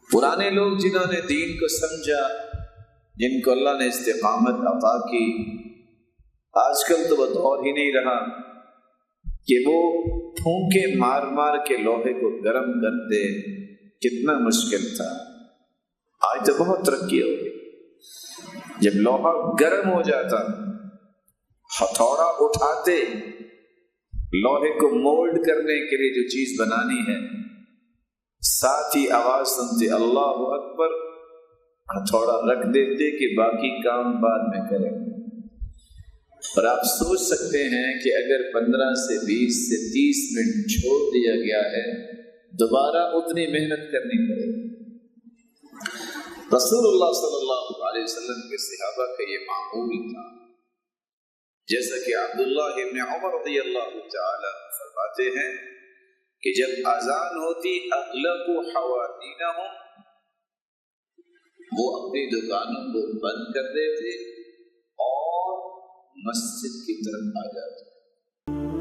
پرانے لوگ جنہوں نے دین کو سمجھا، جن کو اللہ نے استقامت عطا کی، آج کل تو وہ دور ہی نہیں رہا کہ وہ پھونکے مار مار کے لوہے کو گرم کرتے، کتنا مشکل تھا۔ آج تو بہت ترقی ہو گئی، جب لوہا گرم ہو جاتا ہتھوڑا اٹھاتے، لوہے کو مولڈ کرنے کے لیے جو چیز بنانی ہے، ساتھ ہی آواز سنتے اللہ اکبر، ہتھوڑا رکھ دیتے کہ باقی کام بعد میں کریں۔ اور آپ سوچ سکتے ہیں کہ اگر 15 سے 20 سے 30 منٹ چھوڑ دیا گیا ہے، دوبارہ اتنی محنت کرنی پڑے گی۔ رسول اللہ صلی اللہ علیہ وسلم کے صحابہ کا یہ معمول تھا، جیسا کہ عبداللہ ابن عمر رضی اللہ تعالی فرماتے ہیں کہ جب اذان ہوتی اغلقوا حوادینہم، وہ اپنی دکانوں کو بند کر دیتے اور مسجد کی طرف آ جاتے۔